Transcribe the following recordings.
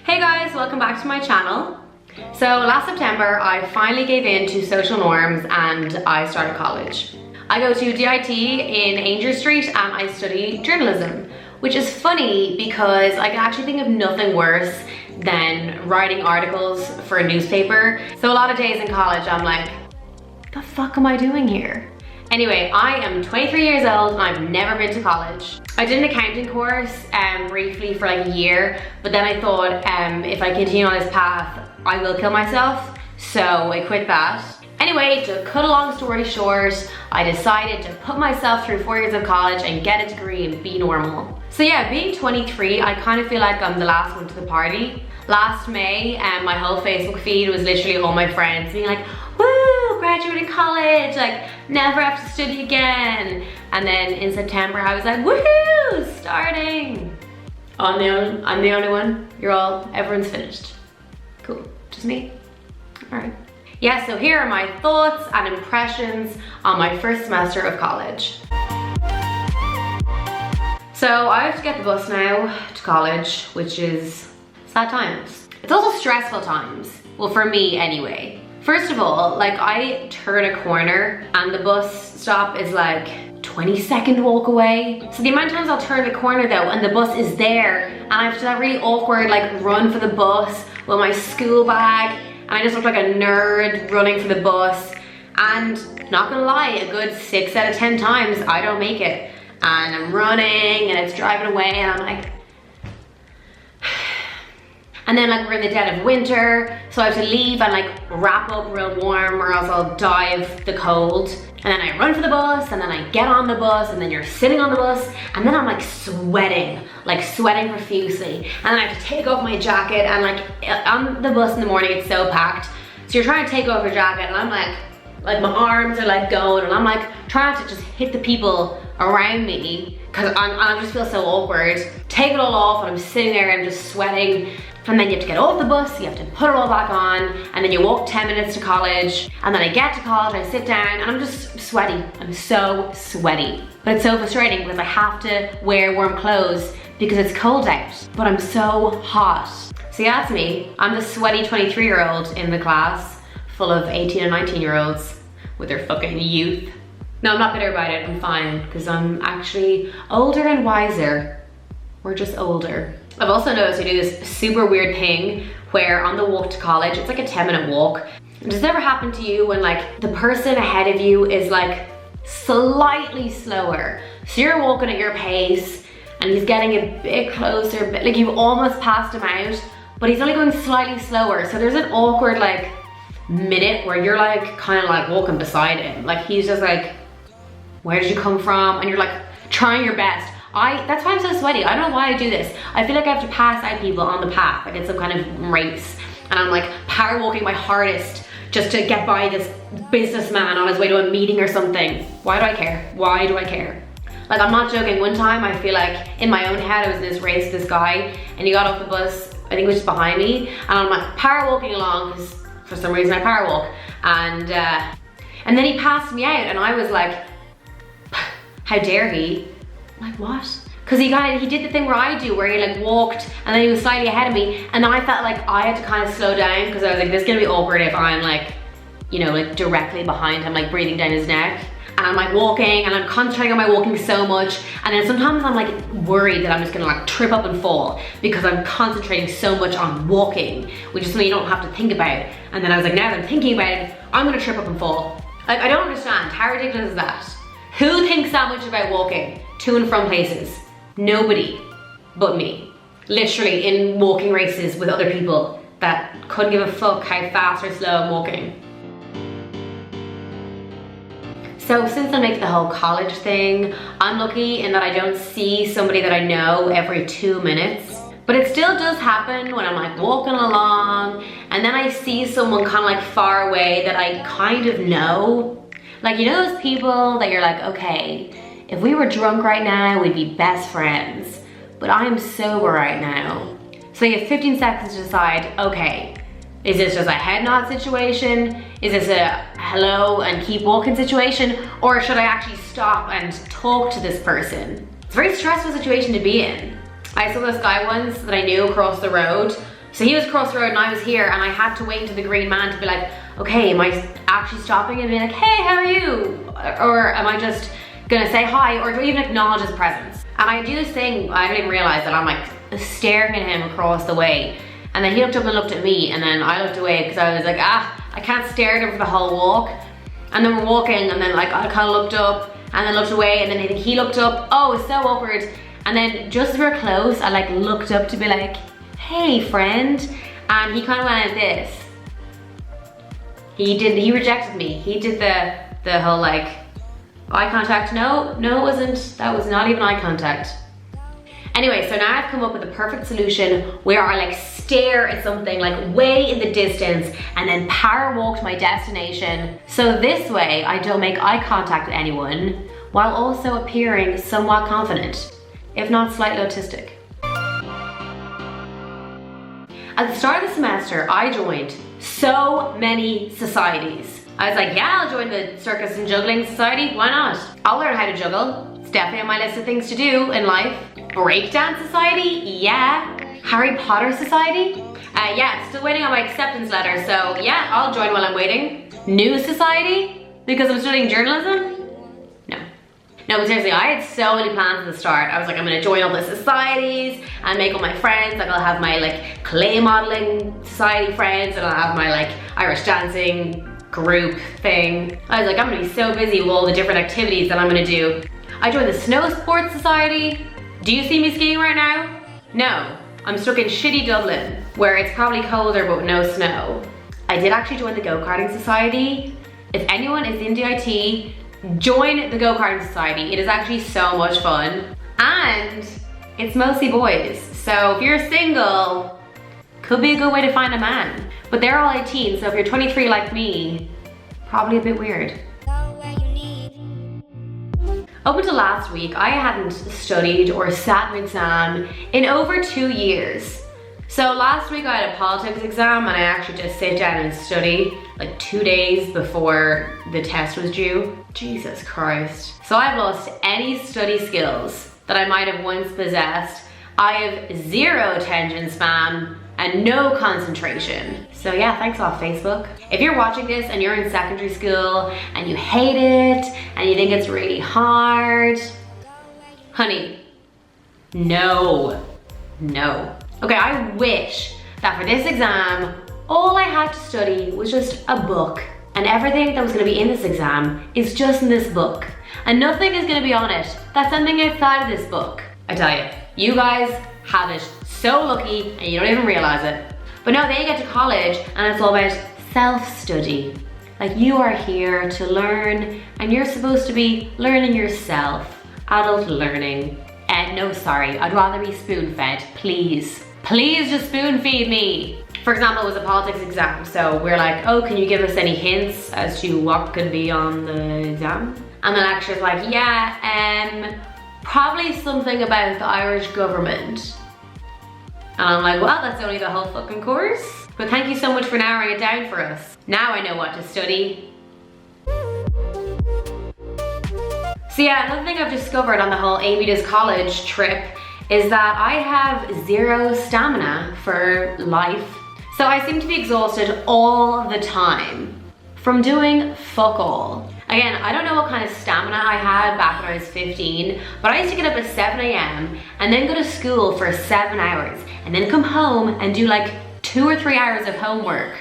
Hey guys, welcome back to my channel. So last September, I finally gave in to social norms and I started college. I go to DIT in Ainger Street and I study journalism, which is funny because I can actually think of nothing worse than writing articles for a newspaper. So a lot of days in college, I'm like, what the fuck am I doing here? Anyway, I am 23 years old and I've never been to college. I did an accounting course briefly for like a year, but then I thought if I continue on this path, I will kill myself. So I quit that. Anyway, to cut a long story short, I decided to put myself through 4 years of college and get a degree and be normal. So yeah, being 23, I kind of feel like I'm the last one to the party. Last May, my whole Facebook feed was literally all my friends being like, woo, graduated college, like never have to study again. And then in September, I was like, woohoo, starting. I'm the only one. Everyone's finished. Cool, just me? All right. Yeah, so here are my thoughts and impressions on my first semester of college. So I have to get the bus now to college, which is sad times. It's also stressful times. Well, for me anyway. First of all, like I turn a corner and the bus stop is like 20-second walk away. So the amount of times I'll turn the corner though and the bus is there and I have to do that really awkward like run for the bus with my school bag and I just look like a nerd running for the bus, and not gonna lie, a good 6 out of 10 times I don't make it and I'm running and it's driving away and I'm like, and then like we're in the dead of winter, so I have to leave and like wrap up real warm or else I'll die of the cold. And then I run for the bus and then I get on the bus and then you're sitting on the bus and then I'm like sweating profusely. And then I have to take off my jacket and like on the bus in the morning it's so packed. So you're trying to take off your jacket and I'm like my arms are like going and I'm like trying to just hit the people around me because I just feel so awkward. Take it all off and I'm sitting there and I'm just sweating. And then you have to get off the bus, you have to put it all back on, and then you walk 10 minutes to college, and then I get to college, I sit down, and I'm just sweaty. I'm so sweaty. But it's so frustrating because I have to wear warm clothes because it's cold out, but I'm so hot. So yeah, that's me. I'm the sweaty 23-year-old in the class, full of 18 and 19-year-olds with their fucking youth. No, I'm not bitter about it, I'm fine, because I'm actually older and wiser. We're just older. I've also noticed I do this super weird thing where on the walk to college, it's like a 10-minute walk. Does it ever happen to you when like the person ahead of you is like slightly slower? So you're walking at your pace and he's getting a bit closer, but like you've almost passed him out, but he's only going slightly slower. So there's an awkward like minute where you're like kind of like walking beside him. Like he's just like, where did you come from? And you're like trying your best. That's why I'm so sweaty. I don't know why I do this. I feel like I have to pass out people on the path, like it's some kind of race. And I'm like power walking my hardest just to get by this businessman on his way to a meeting or something. Why do I care? Why do I care? Like I'm not joking. One time I feel like in my own head I was in this race with this guy and he got off the bus, I think it was just behind me, and I'm like power walking along because for some reason I power walk. And then he passed me out and I was like, how dare he? Like what? Because he did the thing where I do, where he like walked and then he was slightly ahead of me, and then I felt like I had to kind of slow down because I was like, this is gonna be awkward if I'm like, you know, like directly behind him, like breathing down his neck. And I'm like walking and I'm concentrating on my walking so much, and then sometimes I'm like worried that I'm just gonna like trip up and fall because I'm concentrating so much on walking, which is something you don't have to think about. And then I was like, now that I'm thinking about it, I'm gonna trip up and fall. Like I don't understand, how ridiculous is that? Who thinks that much about walking to and from places? Nobody but me. Literally in walking races with other people that couldn't give a fuck how fast or slow I'm walking. So since I'm making the whole college thing, I'm lucky in that I don't see somebody that I know every 2 minutes. But it still does happen when I'm like walking along and then I see someone kind of like far away that I kind of know. Like, you know those people that you're like, okay, if we were drunk right now, we'd be best friends, but I'm sober right now. So you have 15 seconds to decide, okay, is this just a head nod situation? Is this a hello and keep walking situation? Or should I actually stop and talk to this person? It's a very stressful situation to be in. I saw this guy once that I knew across the road So he was across the road and I was here, and I had to wait until the green man to be like, okay, am I actually stopping and being like, hey, how are you? Or am I just gonna say hi, or do I even acknowledge his presence? And I do this thing, I didn't even realize that I'm like staring at him across the way. And then he looked up and looked at me, and then I looked away because I was like, I can't stare at him for the whole walk. And then we're walking, and then like I kind of looked up and then looked away, and then I think he looked up. Oh, it's so awkward. And then just as we were close, I like looked up to be like, hey friend. And he kind of went like this. He rejected me. He did the whole like, eye contact. No, it wasn't. That was not even eye contact. Anyway, so now I've come up with a perfect solution where I like stare at something like way in the distance and then power walk to my destination. So this way I don't make eye contact with anyone while also appearing somewhat confident, if not slightly autistic. At the start of the semester, I joined so many societies. I was like, yeah, I'll join the Circus and Juggling Society, why not? I'll learn how to juggle. It's definitely on my list of things to do in life. Breakdance Society, yeah. Harry Potter Society, yeah, still waiting on my acceptance letter, so yeah, I'll join while I'm waiting. News Society, because I'm studying journalism? No, but seriously, I had so many plans at the start. I was like, I'm gonna join all the societies and make all my friends. Like I'll have my like clay modeling society friends, and I'll have my like Irish dancing group thing. I was like, I'm gonna be so busy with all the different activities that I'm gonna do. I joined the Snow Sports Society. Do you see me skiing right now? No, I'm stuck in shitty Dublin, where it's probably colder but no snow. I did actually join the Go-Karting Society. If anyone is in DIT, join the Go-Karting Society. It is actually so much fun. And it's mostly boys. So if you're single, could be a good way to find a man. But they're all 18, so if you're 23 like me, probably a bit weird. Up until last week, I hadn't studied or sat an exam in over 2 years. So last week I had a politics exam, and I actually just sit down and study like 2 days before the test was due. Jesus Christ. So I've lost any study skills that I might have once possessed. I have zero attention span and no concentration. So yeah, thanks off Facebook. If you're watching this and you're in secondary school and you hate it and you think it's really hard, honey, no. Okay, I wish that for this exam, all I had to study was just a book, and everything that was gonna be in this exam is just in this book. And nothing is gonna be on it that's something outside of this book. I tell you, you guys have it so lucky and you don't even realize it. But no, then you get to college and it's all about self-study. Like you are here to learn and you're supposed to be learning yourself. Adult learning. No, sorry, I'd rather be spoon-fed, please. Please just spoon-feed me. For example, it was a politics exam, so we're like, oh, can you give us any hints as to what could be on the exam? And the lecturer's like, yeah, probably something about the Irish government. And I'm like, well, that's only the whole fucking course. But thank you so much for narrowing it down for us. Now I know what to study. So yeah, another thing I've discovered on the whole Amy Does College trip is that I have zero stamina for life. So I seem to be exhausted all the time from doing fuck all. Again, I don't know what kind of stamina I had back when I was 15, but I used to get up at 7 a.m. and then go to school for 7 hours and then come home and do like 2 or 3 hours of homework.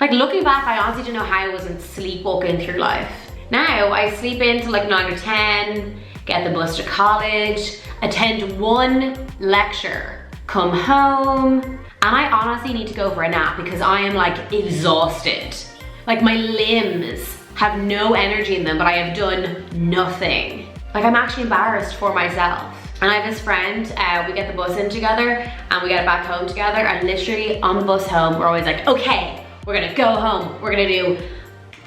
Like looking back, I honestly don't know how I wasn't sleepwalking through life. Now I sleep in till like 9 or 10, get the bus to college, attend one lecture, come home, and I honestly need to go for a nap because I am like exhausted. Like my limbs have no energy in them, but I have done nothing. Like I'm actually embarrassed for myself. And I have this friend, we get the bus in together and we get it back home together, and literally on the bus home, we're always like, okay, we're gonna go home, we're gonna do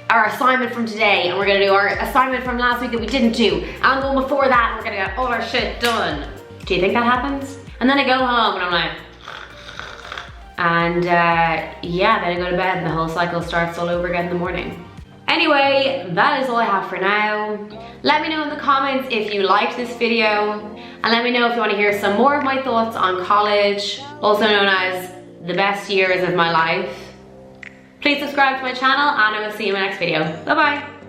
our assignment from today, and we're gonna do our assignment from last week that we didn't do, and the one before that, we're gonna get all our shit done. Do you think that happens? And then I go home and I'm like, and yeah, then I go to bed and the whole cycle starts all over again in the morning. Anyway, that is all I have for now. Let me know in the comments if you liked this video, and let me know if you want to hear some more of my thoughts on college, also known as the the best years of my life. Please subscribe to my channel and I will see you in my next video. Bye bye.